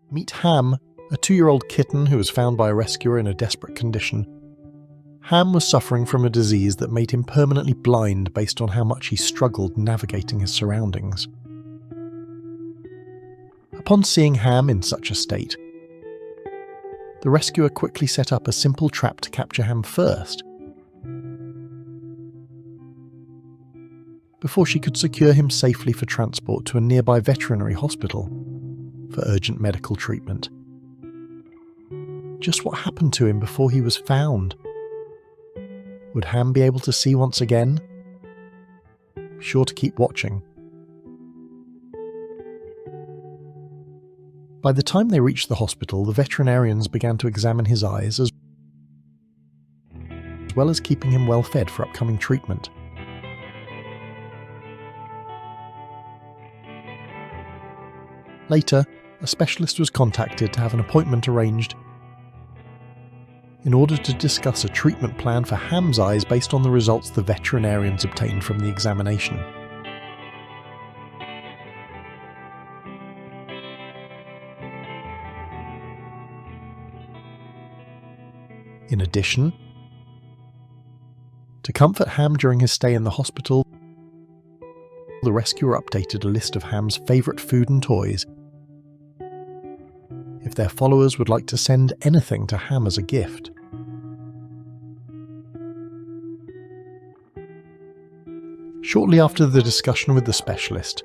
Meet Ham, a 2-year-old kitten who was found by a rescuer in a desperate condition. Ham was suffering from a disease that made him permanently blind based on how much he struggled navigating his surroundings. Upon seeing Ham in such a state, the rescuer quickly set up a simple trap to capture Ham first, before she could secure him safely for transport to a nearby veterinary hospital for urgent medical treatment. Just what happened to him before he was found? Would Ham be able to see once again? Be sure to keep watching. By the time they reached the hospital, the veterinarians began to examine his eyes as well as keeping him well fed for upcoming treatment. Later, a specialist was contacted to have an appointment arranged in order to discuss a treatment plan for Ham's eyes based on the results the veterinarians obtained from the examination. In addition, to comfort Ham during his stay in the hospital, the rescuer updated a list of Ham's favourite food and toys if their followers would like to send anything to Ham as a gift. Shortly after the discussion with the specialist,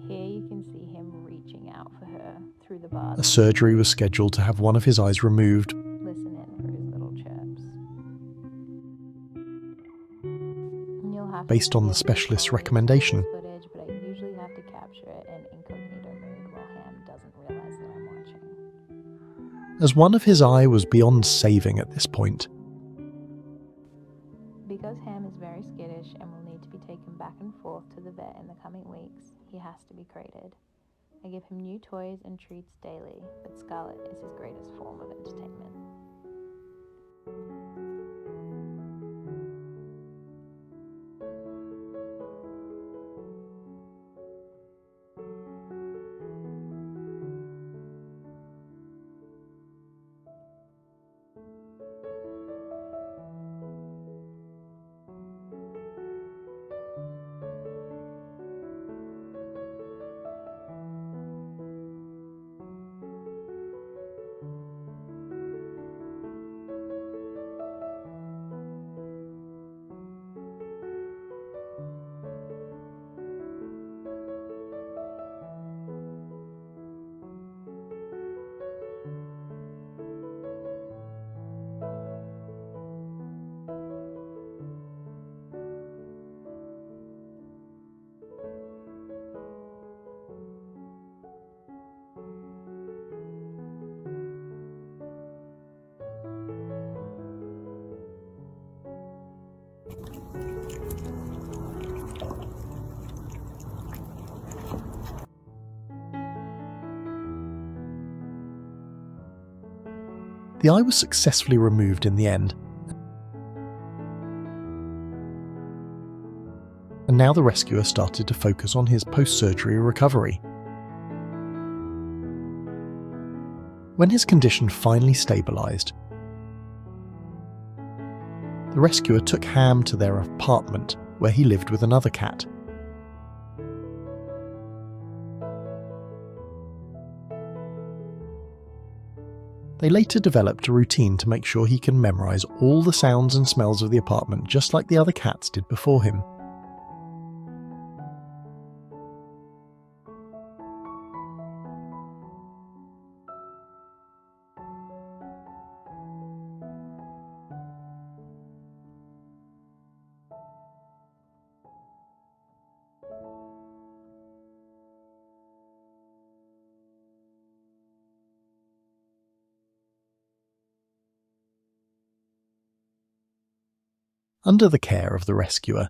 here you can see him reaching out for her through the bars. a surgery was scheduled to have one of his eyes removed. Listen in for his little chirps. And you'll have Based on the specialist's recommendation. footage, but I usually have to capture it in incognito mode while Ham doesn't realize that I'm watching. As one of his eye was beyond saving at this point, Because Ham is very skittish and will need to be taken back and forth to the vet in the coming weeks, he has to be crated. I give him new toys and treats daily, but Scarlet is his greatest form of entertainment. the eye was successfully removed in the end, and now the rescuer started to focus on his post-surgery recovery. When his condition finally stabilised, the rescuer took Ham to their apartment where he lived with another cat. They later developed a routine to make sure he can memorise all the sounds and smells of the apartment just like the other cats did before him. Under the care of the rescuer,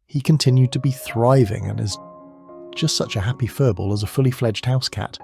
he continued to be thriving and is just such a happy furball as a fully fledged house cat.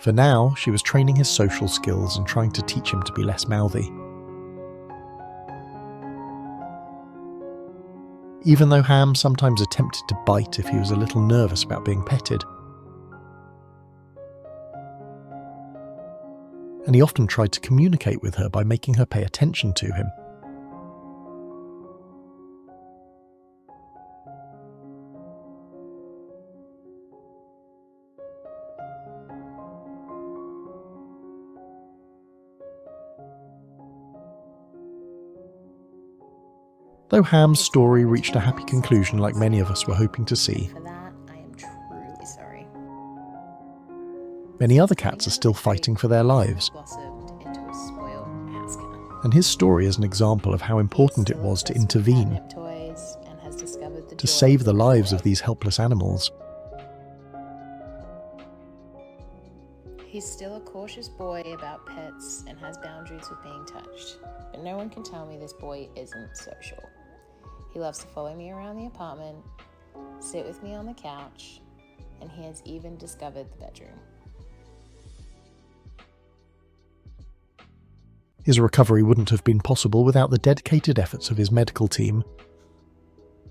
For now, she was training his social skills and trying to teach him to be less mouthy. Even though Ham sometimes attempted to bite if he was a little nervous about being petted, and he often tried to communicate with her by making her pay attention to him. Though Ham's story reached a happy conclusion like many of us were hoping to see, For that, I am truly sorry. many other cats are still fighting for their lives, Blossomed into a spoiled house cat. and his story is an example of how important it was to intervene, Toys and has discovered the to joy save the of lives play. of these helpless animals. He's still a cautious boy about pets and has boundaries with being touched, but no one can tell me this boy isn't social. He loves to follow me around the apartment, sit with me on the couch, and he has even discovered the bedroom. His recovery wouldn't have been possible without the dedicated efforts of his medical team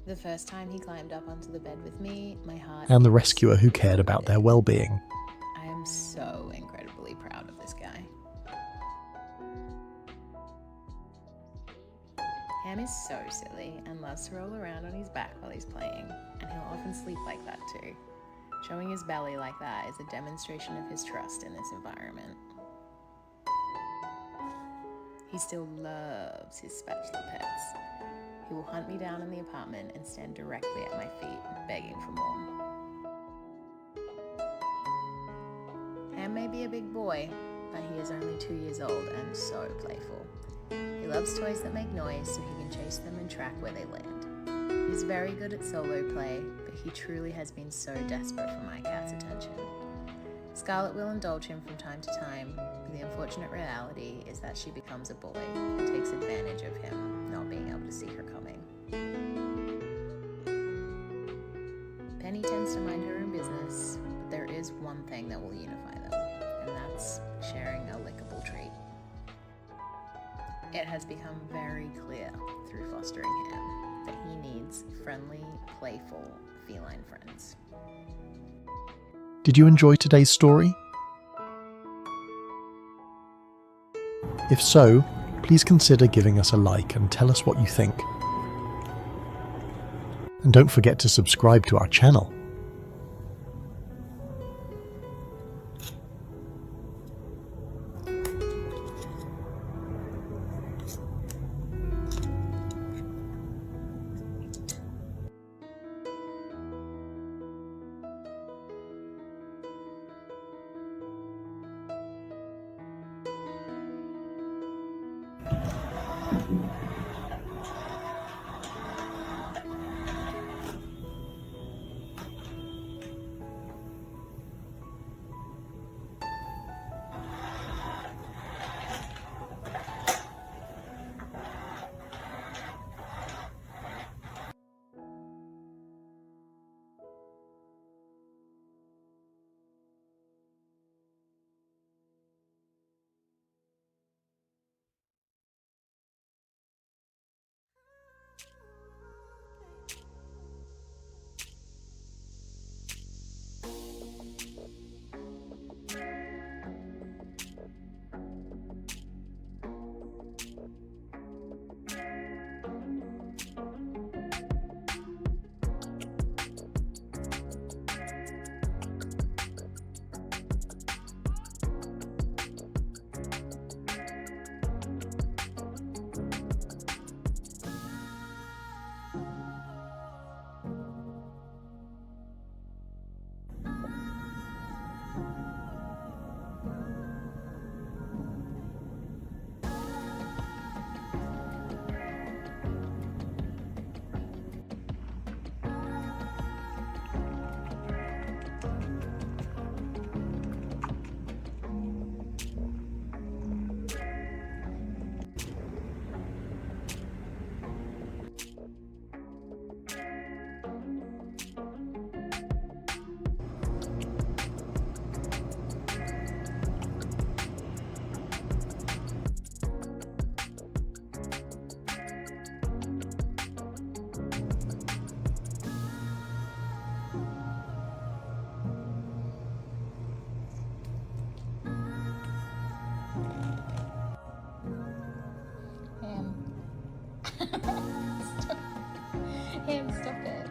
The first time he climbed up onto the bed with me, my heart and the rescuer who cared about their well-being. I am so incredibly proud of this guy. Ham is so silly and loves to roll around on his back while he's playing, and he'll often sleep like that too. Showing his belly like that is a demonstration of his trust in this environment. He still loves his spatula pets. He will hunt me down in the apartment and stand directly at my feet, begging for more. Ham may be a big boy, but he is only 2 years old and so playful. He loves toys that make noise so he can chase them and track where they land. He's very good at solo play, but he truly has been so desperate for my cat's attention. Scarlett will indulge him from time to time, but the unfortunate reality is that she becomes a bully and takes advantage of him not being able to see her coming. Penny tends to mind her own business, but there is one thing that will unify them, and that's sharing a lickable treat. It has become very clear through fostering him that he needs friendly, playful, feline friends. Did you enjoy today's story? If so, please consider giving us a like and tell us what you think. And don't forget to subscribe to our channel. Ham, stop it.